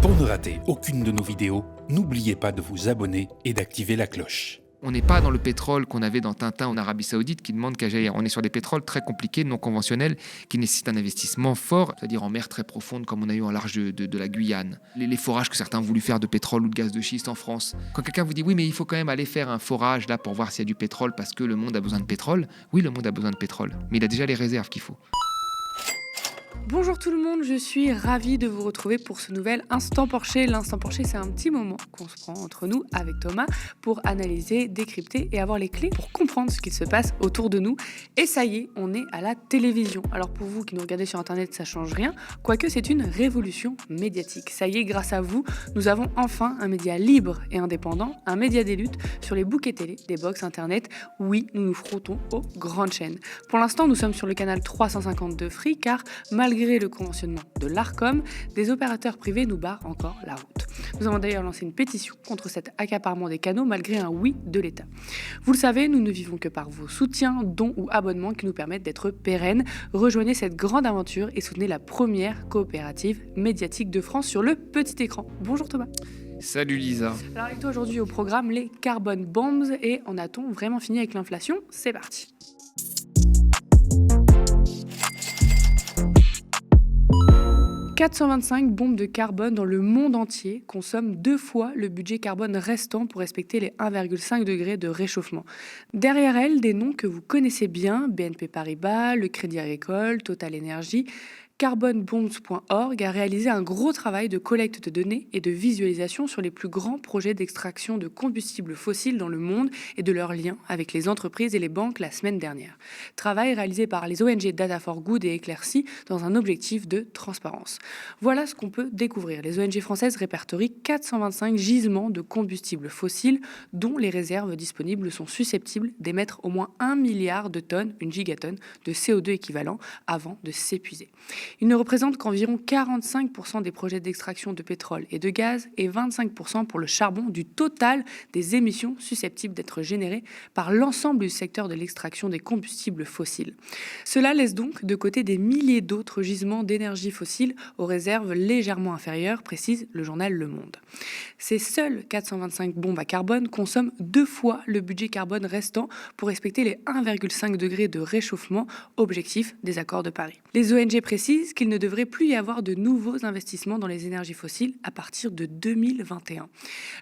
Pour ne rater aucune de nos vidéos, n'oubliez pas de vous abonner et d'activer la cloche. On n'est pas dans le pétrole qu'on avait dans Tintin en Arabie Saoudite qui demande qu'à jaillir. On est sur des pétroles très compliqués, non conventionnels, qui nécessitent un investissement fort, c'est-à-dire en mer très profonde comme on a eu en large de la Guyane. Les forages que certains ont voulu faire de pétrole ou de gaz de schiste en France. Quand quelqu'un vous dit oui mais il faut quand même aller faire un forage là pour voir s'il y a du pétrole parce que le monde a besoin de pétrole, oui le monde a besoin de pétrole, mais il a déjà les réserves qu'il faut. Bonjour tout le monde, je suis ravie de vous retrouver pour ce nouvel Instant Porcher. L'Instant Porcher, c'est un petit moment qu'on se prend entre nous avec Thomas pour analyser, décrypter et avoir les clés pour comprendre ce qui se passe autour de nous. Et ça y est, on est à la télévision. Alors pour vous qui nous regardez sur Internet, ça change rien, quoique c'est une révolution médiatique. Ça y est, grâce à vous, nous avons enfin un média libre et indépendant, un média des luttes sur les bouquets télé, des box Internet. Oui, nous nous frottons aux grandes chaînes. Pour l'instant, nous sommes sur le canal 352 Free, car malgré le conventionnement de l'Arcom, des opérateurs privés nous barrent encore la route. Nous avons d'ailleurs lancé une pétition contre cet accaparement des canaux malgré un oui de l'État. Vous le savez, nous ne vivons que par vos soutiens, dons ou abonnements qui nous permettent d'être pérennes. Rejoignez cette grande aventure et soutenez la première coopérative médiatique de France sur le petit écran. Bonjour Thomas. Salut Lisa. Alors avec toi aujourd'hui au programme les Carbon Bombs, et en a-t-on vraiment fini avec l'inflation ? C'est parti. « 425 bombes de carbone dans le monde entier consomment 2 fois le budget carbone restant pour respecter les 1,5 degrés de réchauffement. Derrière elles, des noms que vous connaissez bien, BNP Paribas, le Crédit Agricole, Total Energy. Carbonbombs.org a réalisé un gros travail de collecte de données et de visualisation sur les plus grands projets d'extraction de combustibles fossiles dans le monde et de leurs liens avec les entreprises et les banques la semaine dernière. Travail réalisé par les ONG Data for Good et Éclaircie dans un objectif de transparence. Voilà ce qu'on peut découvrir. Les ONG françaises répertorient 425 gisements de combustibles fossiles dont les réserves disponibles sont susceptibles d'émettre au moins 1 milliard de tonnes, une gigatonne, de CO2 équivalent avant de s'épuiser. Il ne représente qu'environ 45% des projets d'extraction de pétrole et de gaz et 25% pour le charbon du total des émissions susceptibles d'être générées par l'ensemble du secteur de l'extraction des combustibles fossiles. Cela laisse donc de côté des milliers d'autres gisements d'énergie fossile aux réserves légèrement inférieures, précise le journal Le Monde. Ces seules 425 bombes à carbone consomment 2 fois le budget carbone restant pour respecter les 1,5 degrés de réchauffement, objectif des accords de Paris. Les ONG précisent qu'il ne devrait plus y avoir de nouveaux investissements dans les énergies fossiles à partir de 2021.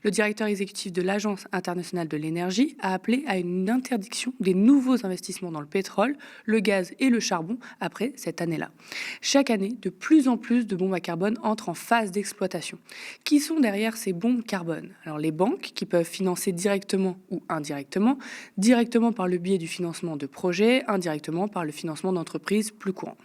Le directeur exécutif de l'Agence internationale de l'énergie a appelé à une interdiction des nouveaux investissements dans le pétrole, le gaz et le charbon après cette année-là. Chaque année, de plus en plus de bombes à carbone entrent en phase d'exploitation. Qui sont derrière ces bombes carbone ? Alors les banques qui peuvent financer directement ou indirectement, directement par le biais du financement de projets, indirectement par le financement d'entreprises plus courant.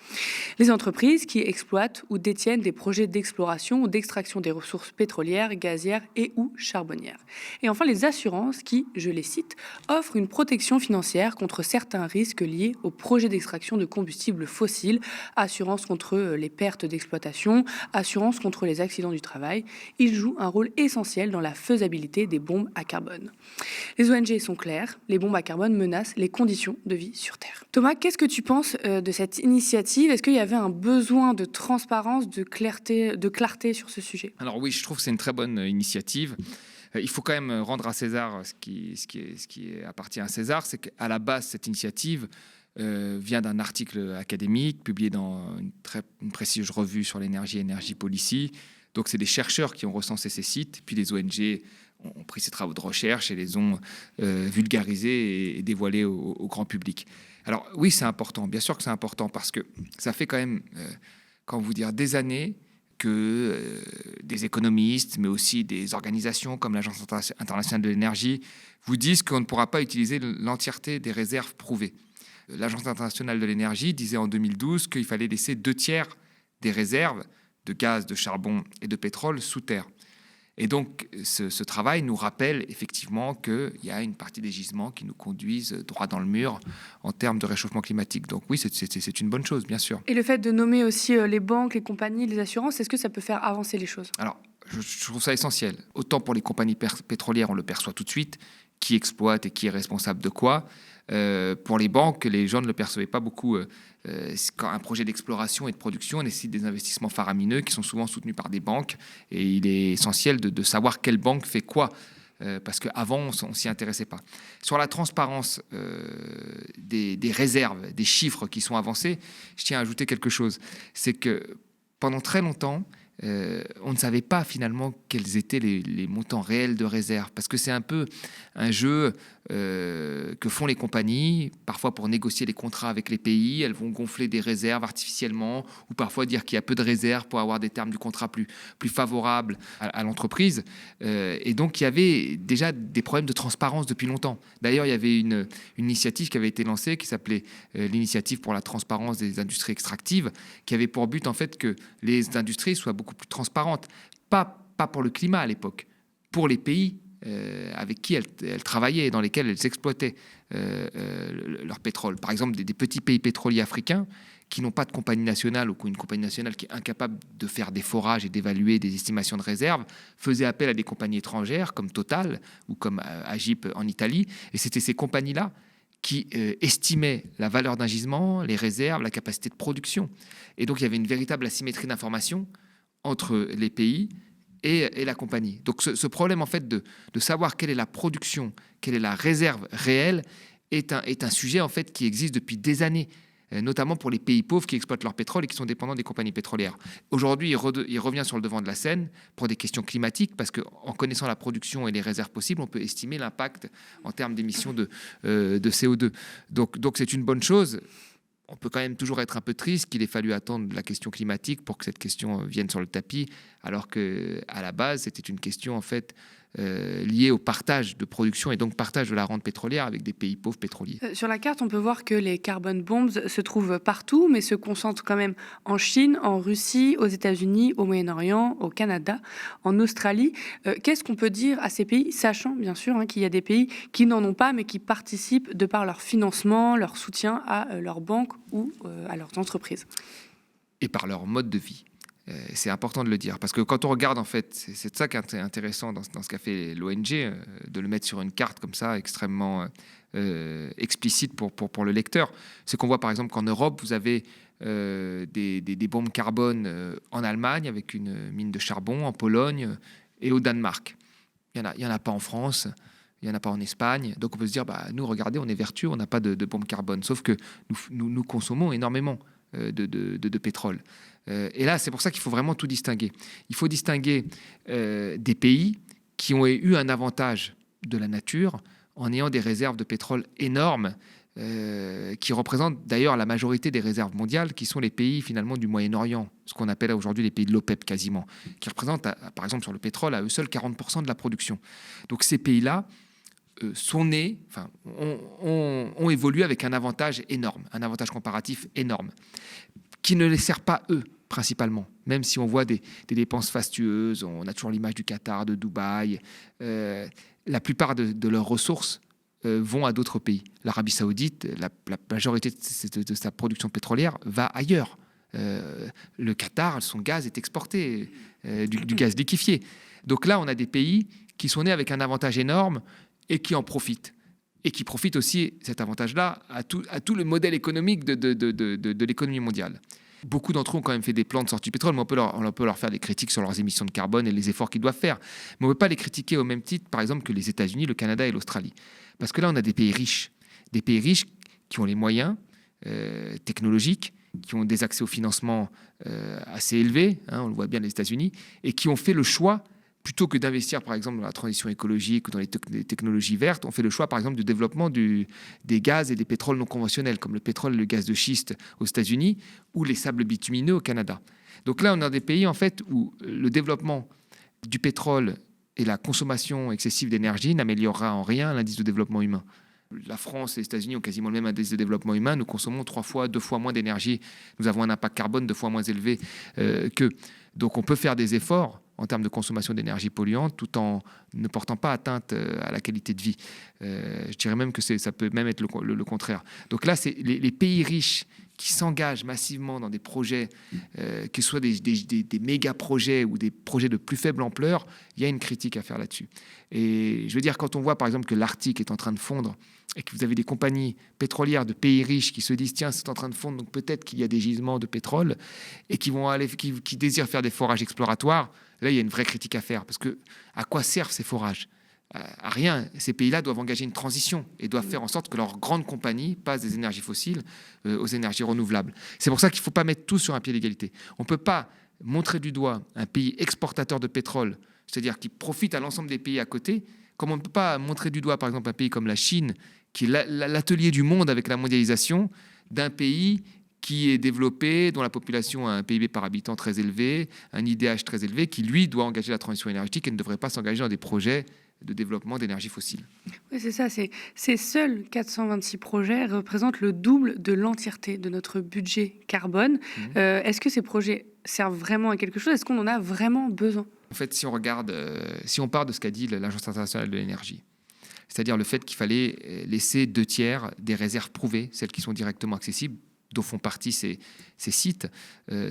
Les entreprises qui exploitent ou détiennent des projets d'exploration ou d'extraction des ressources pétrolières, gazières et ou charbonnières. Et enfin, les assurances qui, je les cite, offrent une protection financière contre certains risques liés aux projets d'extraction de combustibles fossiles, assurance contre les pertes d'exploitation, assurance contre les accidents du travail. Ils jouent un rôle essentiel dans la faisabilité des bombes à carbone. Les ONG sont claires, les bombes à carbone menacent les conditions de vie sur Terre. Thomas, qu'est-ce que tu penses de cette initiative ? Est-ce qu'il y avait un besoin de transparence, de clarté sur ce sujet ? Alors oui, je trouve que c'est une très bonne initiative. Il faut quand même rendre à César ce qui appartient à César, c'est qu'à la base, cette initiative vient d'un article académique publié dans une prestigieuse revue sur l'énergie, Energy Policy. Donc c'est des chercheurs qui ont recensé ces sites, puis les ONG ont pris ces travaux de recherche et les ont vulgarisés et dévoilés au grand public. Alors oui, c'est important, bien sûr que c'est important, parce que ça fait quand même, des années que des économistes, mais aussi des organisations comme l'Agence internationale de l'énergie, vous disent qu'on ne pourra pas utiliser l'entièreté des réserves prouvées. L'Agence internationale de l'énergie disait en 2012 qu'il fallait laisser 2/3 des réserves de gaz, de charbon et de pétrole sous terre. Et donc, ce travail nous rappelle effectivement qu'il y a une partie des gisements qui nous conduisent droit dans le mur en termes de réchauffement climatique. Donc oui, c'est une bonne chose, bien sûr. Et le fait de nommer aussi les banques, les compagnies, les assurances, est-ce que ça peut faire avancer les choses ? Alors, je trouve ça essentiel. Autant pour les compagnies pétrolières, on le perçoit tout de suite, qui exploite et qui est responsable de quoi. Pour les banques, les gens ne le percevaient pas beaucoup. Quand un projet d'exploration et de production nécessite des investissements faramineux qui sont souvent soutenus par des banques. Et il est essentiel de savoir quelle banque fait quoi. Parce qu'avant, on ne s'y intéressait pas. Sur la transparence des réserves, des chiffres qui sont avancés, je tiens à ajouter quelque chose. C'est que pendant très longtemps, on ne savait pas finalement quels étaient les montants réels de réserve, parce que c'est un peu un jeu que font les compagnies, parfois pour négocier les contrats avec les pays. Elles vont gonfler des réserves artificiellement, ou parfois dire qu'il y a peu de réserves pour avoir des termes du contrat plus favorables à l'entreprise. Et donc il y avait déjà des problèmes de transparence depuis longtemps. D'ailleurs, il y avait une initiative qui avait été lancée qui s'appelait l'initiative pour la transparence des industries extractives, qui avait pour but en fait que les industries soient beaucoup plus transparentes, pas pour le climat à l'époque, pour les pays avec qui elles travaillaient et dans lesquels elles exploitaient leur pétrole. Par exemple, des petits pays pétroliers africains qui n'ont pas de compagnie nationale ou une compagnie nationale qui est incapable de faire des forages et d'évaluer des estimations de réserves, faisaient appel à des compagnies étrangères comme Total ou comme Agip en Italie. Et c'était ces compagnies-là qui estimaient la valeur d'un gisement, les réserves, la capacité de production. Et donc, il y avait une véritable asymétrie d'information entre les pays et la compagnie. Donc ce problème en fait de savoir quelle est la production, quelle est la réserve réelle est un sujet en fait qui existe depuis des années, notamment pour les pays pauvres qui exploitent leur pétrole et qui sont dépendants des compagnies pétrolières. Aujourd'hui, il revient sur le devant de la scène pour des questions climatiques, parce qu'en connaissant la production et les réserves possibles, on peut estimer l'impact en termes d'émissions de CO2. Donc c'est une bonne chose. On peut quand même toujours être un peu triste qu'il ait fallu attendre la question climatique pour que cette question vienne sur le tapis, alors qu'à la base, c'était une question en fait liée au partage de production et donc partage de la rente pétrolière avec des pays pauvres pétroliers. Sur la carte, on peut voir que les carbon bombs se trouvent partout, mais se concentrent quand même en Chine, en Russie, aux États-Unis, au Moyen-Orient, au Canada, en Australie. Qu'est-ce qu'on peut dire à ces pays, sachant bien sûr qu'il y a des pays qui n'en ont pas, mais qui participent de par leur financement, leur soutien à leurs banques ou à leurs entreprises. Et par leur mode de vie. C'est important de le dire, parce que quand on regarde, en fait, c'est ça qui est intéressant dans ce qu'a fait l'ONG, de le mettre sur une carte comme ça, extrêmement explicite pour le lecteur. C'est qu'on voit, par exemple, qu'en Europe, vous avez des bombes carbone en Allemagne, avec une mine de charbon, en Pologne et au Danemark. Il n'y en a pas en France, il n'y en a pas en Espagne. Donc on peut se dire, nous, regardez, on est vertueux, on n'a pas de bombes carbone. Sauf que nous consommons énormément de pétrole. Et là, c'est pour ça qu'il faut vraiment tout distinguer. Il faut distinguer des pays qui ont eu un avantage de la nature en ayant des réserves de pétrole énormes, qui représentent d'ailleurs la majorité des réserves mondiales, qui sont les pays finalement du Moyen-Orient, ce qu'on appelle aujourd'hui les pays de l'OPEP quasiment, qui représentent, par exemple sur le pétrole, à eux seuls 40% de la production. Donc ces pays-là sont nés, ont évolué avec un avantage énorme, un avantage comparatif énorme, qui ne les sert pas eux principalement, même si on voit des dépenses fastueuses. On a toujours l'image du Qatar, de Dubaï. La plupart de leurs ressources vont à d'autres pays. L'Arabie Saoudite, la majorité de sa production pétrolière va ailleurs. Le Qatar, son gaz est exporté, du gaz liquéfié. Donc là, on a des pays qui sont nés avec un avantage énorme et qui en profitent. Et qui profitent aussi, cet avantage-là, à tout le modèle économique de l'économie mondiale. Beaucoup d'entre eux ont quand même fait des plans de sortie du pétrole, mais on peut leur faire des critiques sur leurs émissions de carbone et les efforts qu'ils doivent faire. Mais on ne peut pas les critiquer au même titre, par exemple, que les États-Unis, le Canada et l'Australie. Parce que là, on a des pays riches qui ont les moyens technologiques, qui ont des accès au financement assez élevés, on le voit bien les États-Unis, et qui ont fait le choix, plutôt que d'investir, par exemple, dans la transition écologique ou dans les technologies vertes, on fait le choix, par exemple, du développement des gaz et des pétroles non conventionnels, comme le pétrole et le gaz de schiste aux États-Unis ou les sables bitumineux au Canada. Donc là, on a des pays, en fait, où le développement du pétrole et la consommation excessive d'énergie n'améliorera en rien l'indice de développement humain. La France et les États-Unis ont quasiment le même indice de développement humain. Nous consommons 2 fois moins d'énergie. Nous avons un impact carbone 2 fois moins élevé qu'eux. Donc on peut faire des efforts en termes de consommation d'énergie polluante tout en ne portant pas atteinte à la qualité de vie. Je dirais même que ça peut même être le contraire. Donc là, c'est les pays riches qui s'engagent massivement dans des projets, que ce soit des méga-projets ou des projets de plus faible ampleur, il y a une critique à faire là-dessus. Et je veux dire, quand on voit par exemple que l'Arctique est en train de fondre et que vous avez des compagnies pétrolières de pays riches qui se disent tiens, c'est en train de fondre, donc peut-être qu'il y a des gisements de pétrole et qui désirent faire des forages exploratoires, là il y a une vraie critique à faire parce que à quoi servent ces forages? À rien. Ces pays-là doivent engager une transition et doivent faire en sorte que leurs grandes compagnies passent des énergies fossiles aux énergies renouvelables. C'est pour ça qu'il ne faut pas mettre tout sur un pied d'égalité. On ne peut pas montrer du doigt un pays exportateur de pétrole, c'est-à-dire qui profite à l'ensemble des pays à côté, comme on ne peut pas montrer du doigt, par exemple, un pays comme la Chine, qui est l'atelier du monde avec la mondialisation, d'un pays qui est développé, dont la population a un PIB par habitant très élevé, un IDH très élevé, qui, lui, doit engager la transition énergétique et ne devrait pas s'engager dans des projets de développement d'énergie fossile. Oui, c'est ça. Ces seuls 426 projets représentent le double de l'entièreté de notre budget carbone. Est-ce que ces projets servent vraiment à quelque chose? Est-ce qu'on en a vraiment besoin? En fait, si on part de ce qu'a dit l'Agence internationale de l'énergie, c'est-à-dire le fait qu'il fallait laisser 2/3 des réserves prouvées, celles qui sont directement accessibles, dont font partie ces sites,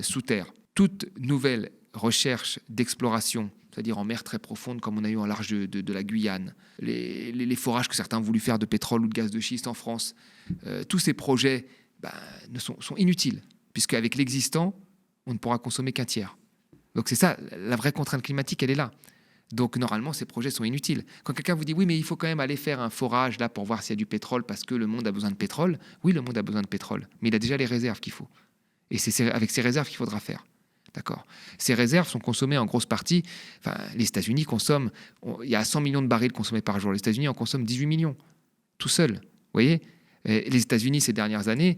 sous terre. Toute nouvelle recherche d'exploration, c'est-à-dire en mer très profonde, comme on a eu en large de la Guyane, les forages que certains ont voulu faire de pétrole ou de gaz de schiste en France, tous ces projets sont inutiles, puisqu'avec l'existant, on ne pourra consommer qu'un tiers. Donc c'est ça, la vraie contrainte climatique, elle est là. Donc normalement, ces projets sont inutiles. Quand quelqu'un vous dit « oui, mais il faut quand même aller faire un forage là pour voir s'il y a du pétrole parce que le monde a besoin de pétrole », oui, le monde a besoin de pétrole, mais il a déjà les réserves qu'il faut. Et c'est avec ces réserves qu'il faudra faire. D'accord. Ces réserves sont consommées en grosse partie. Enfin, les États-Unis consomment. Il y a 100 millions de barils consommés par jour. Les États-Unis en consomment 18 millions, tout seuls. Vous voyez, les États-Unis, ces dernières années,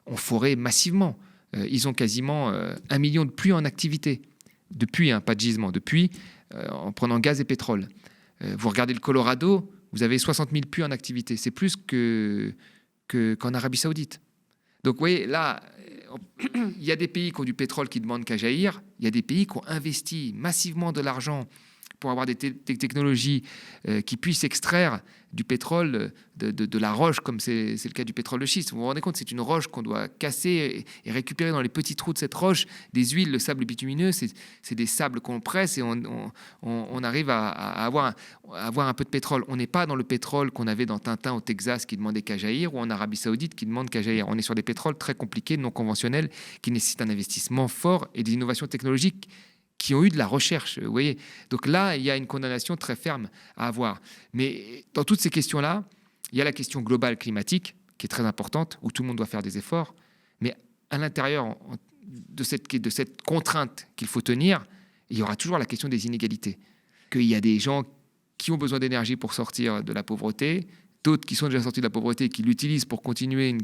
ont foré massivement. Ils ont quasiment 1 million de puits en activité. De puits, pas de gisement, de puits en prenant gaz et pétrole. Vous regardez le Colorado, vous avez 60 000 puits en activité. C'est plus qu'en Arabie Saoudite. Donc, vous voyez, là, il y a des pays qui ont du pétrole qui demandent qu'à jaillir. Il y a des pays qui ont investi massivement de l'argent pour avoir des technologies qui puissent extraire du pétrole de la roche, comme c'est le cas du pétrole de schiste. Vous vous rendez compte, c'est une roche qu'on doit casser et récupérer dans les petits trous de cette roche des huiles, le sable bitumineux, c'est des sables qu'on presse et on arrive à avoir un peu de pétrole. On n'est pas dans le pétrole qu'on avait dans Tintin au Texas qui demandait qu'à jaillir, ou en Arabie Saoudite qui demande qu'à jaillir. On est sur des pétroles très compliqués, non conventionnels, qui nécessitent un investissement fort et des innovations technologiques qui ont eu de la recherche, vous voyez. Donc là, il y a une condamnation très ferme à avoir. Mais dans toutes ces questions-là, il y a la question globale climatique, qui est très importante, où tout le monde doit faire des efforts. Mais à l'intérieur de cette contrainte qu'il faut tenir, il y aura toujours la question des inégalités. Qu'il y a des gens qui ont besoin d'énergie pour sortir de la pauvreté, d'autres qui sont déjà sortis de la pauvreté et qui l'utilisent pour continuer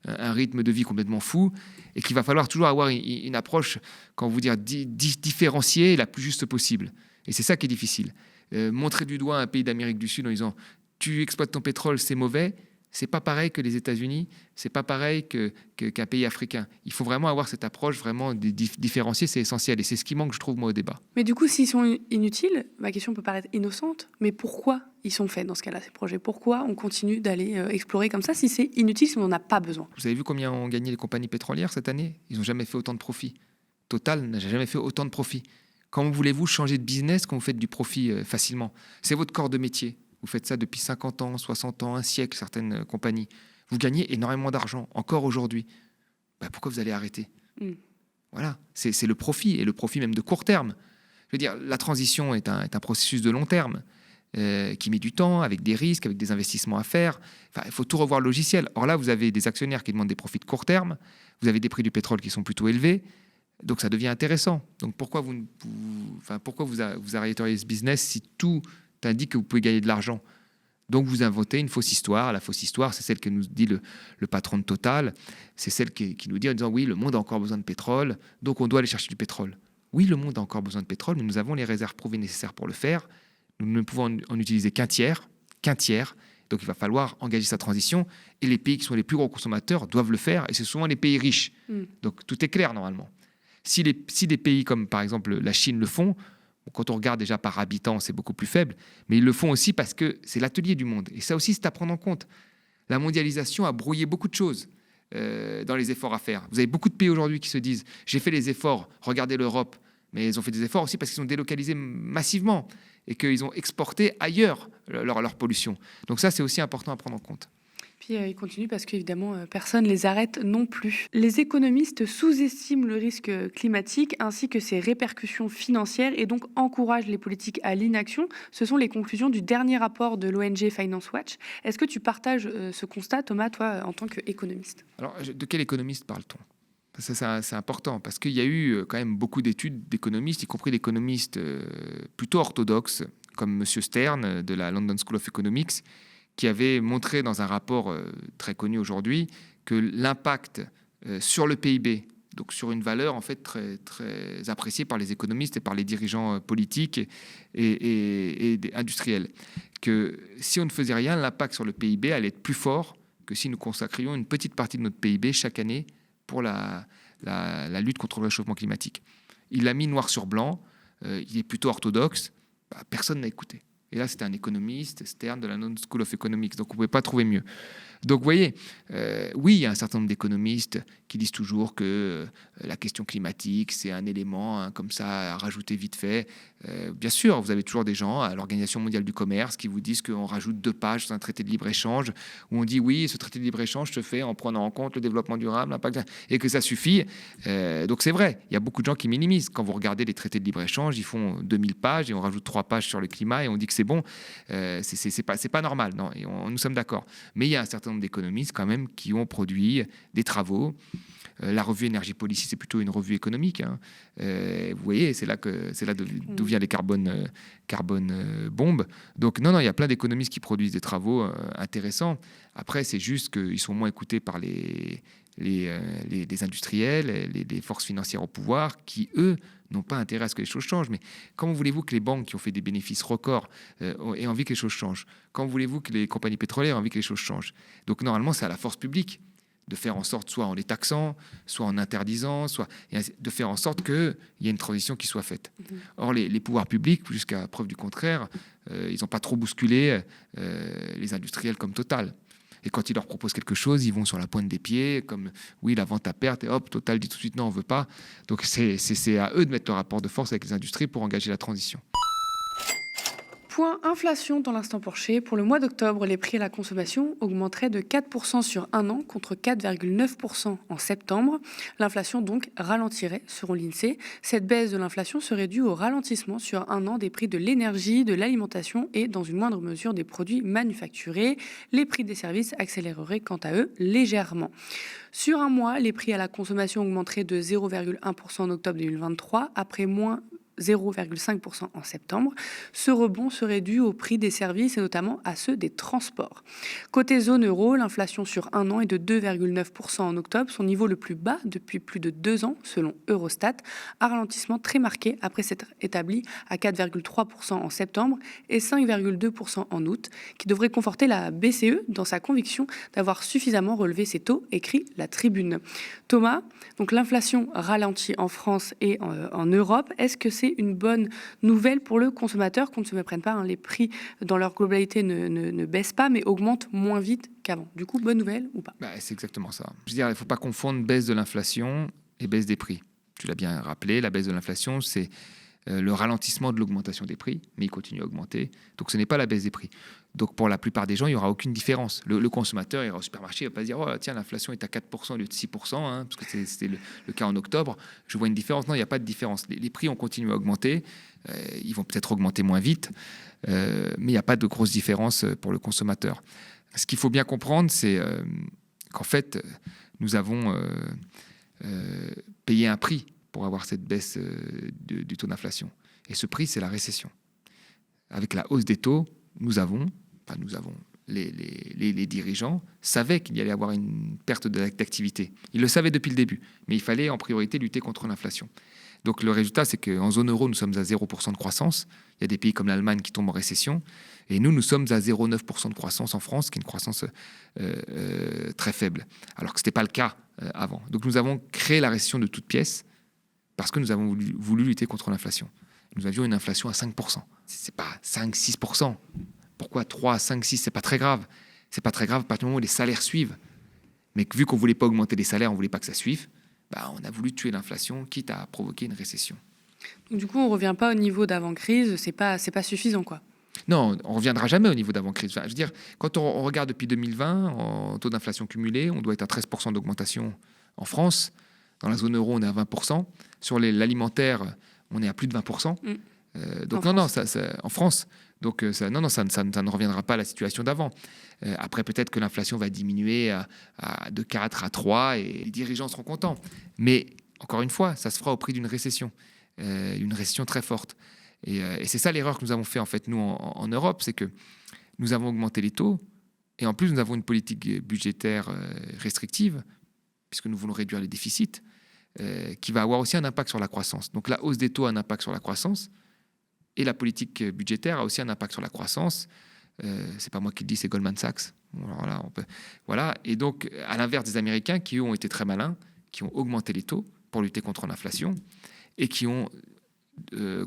un rythme de vie complètement fou, et qu'il va falloir toujours avoir une approche, quand vous dire, différenciée et la plus juste possible. Et c'est ça qui est difficile. Montrer du doigt un pays d'Amérique du Sud en disant « tu exploites ton pétrole, c'est mauvais », c'est pas pareil que les États-Unis, c'est pas pareil qu'un pays africain. Il faut vraiment avoir cette approche vraiment différenciée, c'est essentiel. Et c'est ce qui manque, je trouve, moi, au débat. Mais du coup, s'ils sont inutiles, ma question peut paraître innocente, mais pourquoi ils sont faits dans ce cas-là, ces projets? Pourquoi on continue d'aller explorer comme ça si c'est inutile, si on n'en a pas besoin? Vous avez vu combien ont gagné les compagnies pétrolières cette année? Ils n'ont jamais fait autant de profit. Total n'a jamais fait autant de profit. Comment voulez-vous changer de business quand vous faites du profit facilement? C'est votre corps de métier. Vous faites ça depuis 50 ans, 60 ans, un siècle, certaines compagnies. Vous gagnez énormément d'argent, encore aujourd'hui. Pourquoi vous allez arrêter? Voilà, c'est le profit, et le profit même de court terme. Je veux dire, la transition est un processus de long terme qui met du temps, avec des risques, avec des investissements à faire. Enfin, il faut tout revoir le logiciel. Or là, vous avez des actionnaires qui demandent des profits de court terme, vous avez des prix du pétrole qui sont plutôt élevés, donc ça devient intéressant. Donc pourquoi vous arrêteriez ce business si tout indique que vous pouvez gagner de l'argent? Donc vous inventez une fausse histoire. La fausse histoire, c'est celle que nous dit le patron de Total. C'est celle qui nous dit en disant oui, le monde a encore besoin de pétrole, donc on doit aller chercher du pétrole. Oui, le monde a encore besoin de pétrole, mais nous avons les réserves prouvées nécessaires pour le faire. Nous ne pouvons en utiliser qu'un tiers. Donc il va falloir engager sa transition. Et les pays qui sont les plus gros consommateurs doivent le faire. Et c'est souvent les pays riches. Donc tout est clair normalement. Si des pays comme par exemple la Chine le font, quand on regarde déjà par habitant, c'est beaucoup plus faible, mais ils le font aussi parce que c'est l'atelier du monde. Et ça aussi, c'est à prendre en compte. La mondialisation a brouillé beaucoup de choses dans les efforts à faire. Vous avez beaucoup de pays aujourd'hui qui se disent « j'ai fait les efforts, regardez l'Europe, Mais ils ont fait des efforts aussi parce qu'ils ont délocalisé massivement et qu'ils ont exporté ailleurs leur pollution. Donc ça, c'est aussi important à prendre en compte. Puis ils continuent parce qu'évidemment, personne ne les arrête non plus. Les économistes sous-estiment le risque climatique ainsi que ses répercussions financières et donc encouragent les politiques à l'inaction. Ce sont les conclusions du dernier rapport de l'ONG Finance Watch. Est-ce que tu partages ce constat, Thomas, toi, en tant qu'économiste ? Alors, de quel économiste parle-t-on ? C'est important parce qu'il y a eu quand même beaucoup d'études d'économistes, y compris d'économistes plutôt orthodoxes, comme M. Stern de la London School of Economics, qui avait montré dans un rapport très connu aujourd'hui que l'impact sur le PIB, donc sur une valeur en fait très, très appréciée par les économistes et par les dirigeants politiques et industriels, que si on ne faisait rien, l'impact sur le PIB allait être plus fort que si nous consacrions une petite partie de notre PIB chaque année pour la lutte contre le réchauffement climatique. Il l'a mis noir sur blanc, il est plutôt orthodoxe, personne n'a écouté. Et là, c'était un économiste, Stern, de la London School of Economics. Donc, on ne pouvait pas trouver mieux. Donc, vous voyez, oui, il y a un certain nombre d'économistes qui disent toujours que la question climatique, c'est un élément comme ça à rajouter vite fait. Bien sûr, vous avez toujours des gens à l'Organisation mondiale du commerce qui vous disent qu'on rajoute 2 pages sur un traité de libre-échange où on dit oui, ce traité de libre-échange se fait en prenant en compte le développement durable, l'impact, et que ça suffit. Donc, c'est vrai, il y a beaucoup de gens qui minimisent. Quand vous regardez les traités de libre-échange, ils font 2000 pages et on rajoute 3 pages sur le climat et on dit que c'est bon. C'est pas normal, non, et nous sommes d'accord. Mais il y a un certain nombre d'économistes quand même qui ont produit des travaux. La revue Energy Policy, c'est plutôt une revue économique. Hein. Vous voyez, c'est là d'où vient les carbone bombes. Donc non, il y a plein d'économistes qui produisent des travaux intéressants. Après, c'est juste qu'ils sont moins écoutés par les industriels, les forces financières au pouvoir, qui, eux, n'ont pas intérêt à ce que les choses changent. Mais comment voulez-vous que les banques qui ont fait des bénéfices records aient envie que les choses changent ? Comment voulez-vous que les compagnies pétrolières aient envie que les choses changent ? Donc normalement, c'est à la force publique de faire en sorte, soit en les taxant, soit en interdisant, soit de faire en sorte qu'il y ait une transition qui soit faite. Or, les pouvoirs publics, jusqu'à preuve du contraire, ils n'ont pas trop bousculé les industriels comme Total. Et quand ils leur proposent quelque chose, ils vont sur la pointe des pieds, comme oui, la vente à perte, et hop, Total dit tout de suite non, on ne veut pas. Donc c'est à eux de mettre le rapport de force avec les industries pour engager la transition. Point inflation dans l'instant Porcher. Pour le mois d'octobre, les prix à la consommation augmenteraient de 4% sur un an contre 4,9% en septembre. L'inflation donc ralentirait selon l'INSEE. Cette baisse de l'inflation serait due au ralentissement sur un an des prix de l'énergie, de l'alimentation et dans une moindre mesure des produits manufacturés. Les prix des services accéléreraient quant à eux légèrement. Sur un mois, les prix à la consommation augmenteraient de 0,1% en octobre 2023 après moins 0,5% en septembre. Ce rebond serait dû au prix des services et notamment à ceux des transports. Côté zone euro, l'inflation sur un an est de 2,9% en octobre, son niveau le plus bas depuis plus de 2 ans selon Eurostat. Un ralentissement très marqué après s'être établi à 4,3% en septembre et 5,2% en août, qui devrait conforter la BCE dans sa conviction d'avoir suffisamment relevé ses taux, écrit la Tribune. Thomas, donc l'inflation ralentit en France et en Europe. Est-ce que c'est une bonne nouvelle pour le consommateur qu'on ne se méprenne pas, hein, les prix dans leur globalité ne baissent pas mais augmentent moins vite qu'avant. Du coup, bonne nouvelle ou pas ? C'est exactement ça. Je veux dire, il ne faut pas confondre baisse de l'inflation et baisse des prix. Tu l'as bien rappelé, la baisse de l'inflation, c'est le ralentissement de l'augmentation des prix, mais il continue à augmenter. Donc ce n'est pas la baisse des prix. Donc pour la plupart des gens, il n'y aura aucune différence. Le consommateur ira au supermarché, il ne va pas se dire « Oh tiens, l'inflation est à 4% au lieu de 6%, hein, parce que c'était le cas en octobre, je vois une différence ». Non, il n'y a pas de différence. Les prix ont continué à augmenter, ils vont peut-être augmenter moins vite, mais il n'y a pas de grosse différence pour le consommateur. Ce qu'il faut bien comprendre, c'est qu'en fait, nous avons payé un prix pour avoir cette baisse du taux d'inflation. Et ce prix, c'est la récession. Avec la hausse des taux, les dirigeants savaient qu'il y allait avoir une perte d'activité. Ils le savaient depuis le début, mais il fallait en priorité lutter contre l'inflation. Donc le résultat, c'est qu'en zone euro, nous sommes à 0% de croissance. Il y a des pays comme l'Allemagne qui tombent en récession. Et nous sommes à 0,9% de croissance en France, qui est une croissance très faible, alors que ce n'était pas le cas avant. Donc nous avons créé la récession de toutes pièces parce que nous avons voulu lutter contre l'inflation. Nous avions une inflation à 5%. Ce n'est pas 5-6%. Pourquoi 3, 5, 6 ? Ce n'est pas très grave. Ce n'est pas très grave à partir du moment où les salaires suivent. Mais vu qu'on ne voulait pas augmenter les salaires, on ne voulait pas que ça suive, on a voulu tuer l'inflation, quitte à provoquer une récession. Donc, du coup, on ne revient pas au niveau d'avant-crise, c'est pas suffisant, quoi. Non, on ne reviendra jamais au niveau d'avant-crise. Enfin, je veux dire, quand on regarde depuis 2020, en taux d'inflation cumulé, on doit être à 13% d'augmentation en France. Dans la zone euro, on est à 20%. Sur l'alimentaire, on est à plus de 20%. Donc en France. Donc ça ne reviendra pas à la situation d'avant. Après, peut-être que l'inflation va diminuer de 4 à 3 et les dirigeants seront contents. Mais encore une fois, ça se fera au prix d'une récession très forte. Et c'est ça l'erreur que nous avons fait en fait nous en Europe, c'est que nous avons augmenté les taux et en plus nous avons une politique budgétaire restrictive puisque nous voulons réduire les déficits, qui va avoir aussi un impact sur la croissance. Donc la hausse des taux a un impact sur la croissance et la politique budgétaire a aussi un impact sur la croissance. C'est pas moi qui le dis, c'est Goldman Sachs. Voilà. Et donc, à l'inverse des Américains qui ont été très malins, qui ont augmenté les taux pour lutter contre l'inflation et qui ont,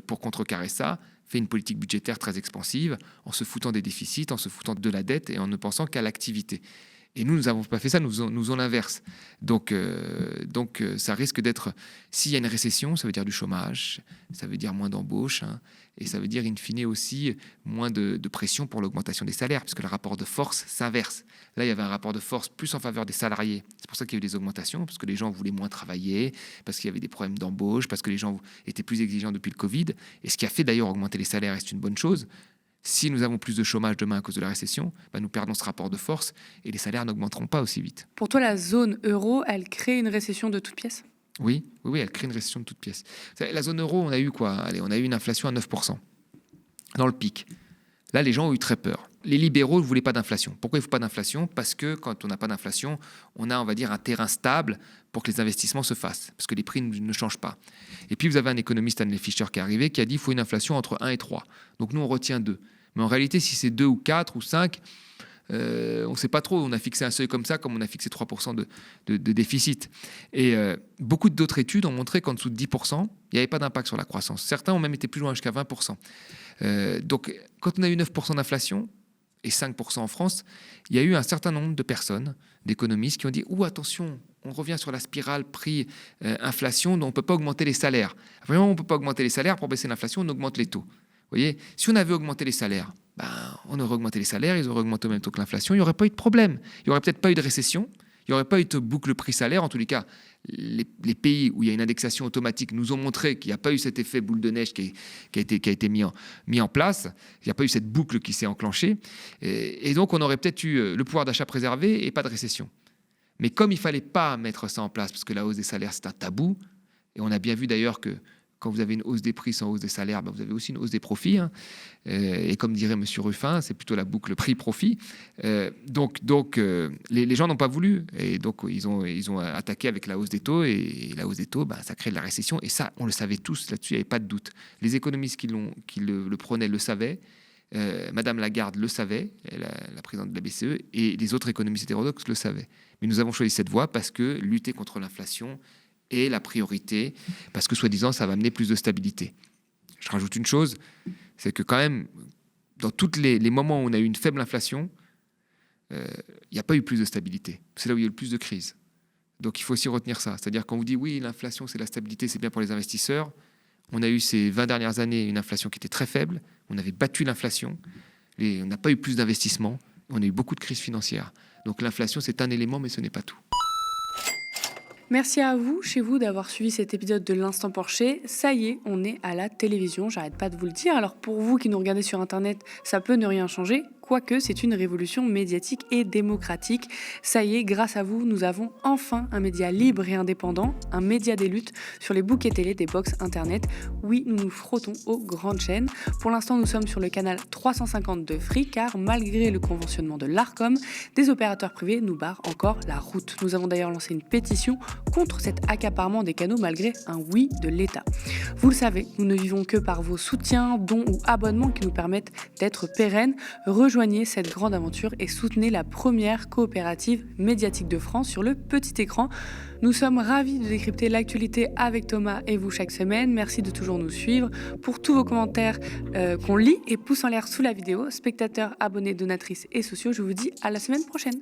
pour contrecarrer ça, fait une politique budgétaire très expansive en se foutant des déficits, en se foutant de la dette et en ne pensant qu'à l'activité. Et nous n'avons pas fait ça, nous faisons l'inverse. Donc, ça risque d'être... S'il y a une récession, ça veut dire du chômage, ça veut dire moins d'embauches, et ça veut dire, in fine, aussi moins de pression pour l'augmentation des salaires, puisque le rapport de force s'inverse. Là, il y avait un rapport de force plus en faveur des salariés. C'est pour ça qu'il y a eu des augmentations, parce que les gens voulaient moins travailler, parce qu'il y avait des problèmes d'embauche, parce que les gens étaient plus exigeants depuis le Covid, et ce qui a fait d'ailleurs augmenter les salaires, et c'est une bonne chose. Si nous avons plus de chômage demain à cause de la récession, nous perdons ce rapport de force et les salaires n'augmenteront pas aussi vite. Pour toi, la zone euro, elle crée une récession de toutes pièces ? Oui, elle crée une récession de toutes pièces. La zone euro, on a eu quoi ? On a eu une inflation à 9%, dans le pic. Là, les gens ont eu très peur. Les libéraux ne voulaient pas d'inflation. Pourquoi il ne faut pas d'inflation ? Parce que quand on n'a pas d'inflation, on a, on va dire, un terrain stable pour que les investissements se fassent, parce que les prix ne changent pas. Et puis, vous avez un économiste, Stanley Fischer, qui est arrivé, qui a dit qu'il faut une inflation entre 1 et 3. Donc, nous, on retient 2. Mais en réalité, si c'est 2 ou 4 ou 5, on ne sait pas trop. On a fixé un seuil comme ça, comme on a fixé 3% de déficit. Et beaucoup d'autres études ont montré qu'en dessous de 10%, il n'y avait pas d'impact sur la croissance. Certains ont même été plus loin, jusqu'à 20%. Donc, quand on a eu 9% d'inflation, et 5% en France, il y a eu un certain nombre de personnes, d'économistes, qui ont dit « Ouh, attention, on revient sur la spirale prix-inflation, dont on ne peut pas augmenter les salaires. Vraiment, on ne peut pas augmenter les salaires, pour baisser l'inflation, on augmente les taux. » Vous voyez, si on avait augmenté les salaires, on aurait augmenté les salaires, ils auraient augmenté au même taux que l'inflation, il n'y aurait pas eu de problème. Il n'y aurait peut-être pas eu de récession, il n'y aurait pas eu de boucle prix-salaire. En tous les cas, les pays où il y a une indexation automatique nous ont montré qu'il n'y a pas eu cet effet boule de neige qui a été mis en place. Il n'y a pas eu cette boucle qui s'est enclenchée. Et donc, on aurait peut-être eu le pouvoir d'achat préservé et pas de récession. Mais comme il ne fallait pas mettre ça en place, parce que la hausse des salaires, c'est un tabou, et on a bien vu d'ailleurs que quand vous avez une hausse des prix sans hausse des salaires, vous avez aussi une hausse des profits. Et comme dirait M. Ruffin, c'est plutôt la boucle prix-profit. Donc les gens n'ont pas voulu. Et donc, ils ont attaqué avec la hausse des taux. Et la hausse des taux, ça crée de la récession. Et ça, on le savait tous. Là-dessus, il n'y avait pas de doute. Les économistes qui le prenaient le savaient. Madame Lagarde le savait, la présidente de la BCE. Et les autres économistes hétérodoxes le savaient. Mais nous avons choisi cette voie parce que lutter contre l'inflation est la priorité, parce que soi-disant, ça va amener plus de stabilité. Je rajoute une chose, c'est que quand même, dans tous les moments où on a eu une faible inflation, il n'y a pas eu plus de stabilité. C'est là où il y a eu le plus de crise. Donc il faut aussi retenir ça. C'est-à-dire quand on vous dit, oui, l'inflation, c'est la stabilité, c'est bien pour les investisseurs, on a eu ces 20 dernières années une inflation qui était très faible, on avait battu l'inflation, on n'a pas eu plus d'investissement, on a eu beaucoup de crises financières. Donc l'inflation, c'est un élément, mais ce n'est pas tout. Merci à vous, chez vous, d'avoir suivi cet épisode de l'Instant Porcher. Ça y est, on est à la télévision, j'arrête pas de vous le dire. Alors pour vous qui nous regardez sur Internet, ça peut ne rien changer. Quoique c'est une révolution médiatique et démocratique. Ça y est, grâce à vous, nous avons enfin un média libre et indépendant, un média des luttes sur les bouquets télé des box Internet. Oui, nous nous frottons aux grandes chaînes. Pour l'instant, nous sommes sur le canal 350 de Free, car malgré le conventionnement de l'Arcom, des opérateurs privés nous barrent encore la route. Nous avons d'ailleurs lancé une pétition contre cet accaparement des canaux malgré un oui de l'État. Vous le savez, nous ne vivons que par vos soutiens, dons ou abonnements qui nous permettent d'être pérennes. Rejoignez cette grande aventure et soutenez la première coopérative médiatique de France sur le petit écran. Nous sommes ravis de décrypter l'actualité avec Thomas et vous chaque semaine. Merci de toujours nous suivre. Pour tous vos commentaires qu'on lit et pouces en l'air sous la vidéo, spectateurs, abonnés, donatrices et sociaux, je vous dis à la semaine prochaine.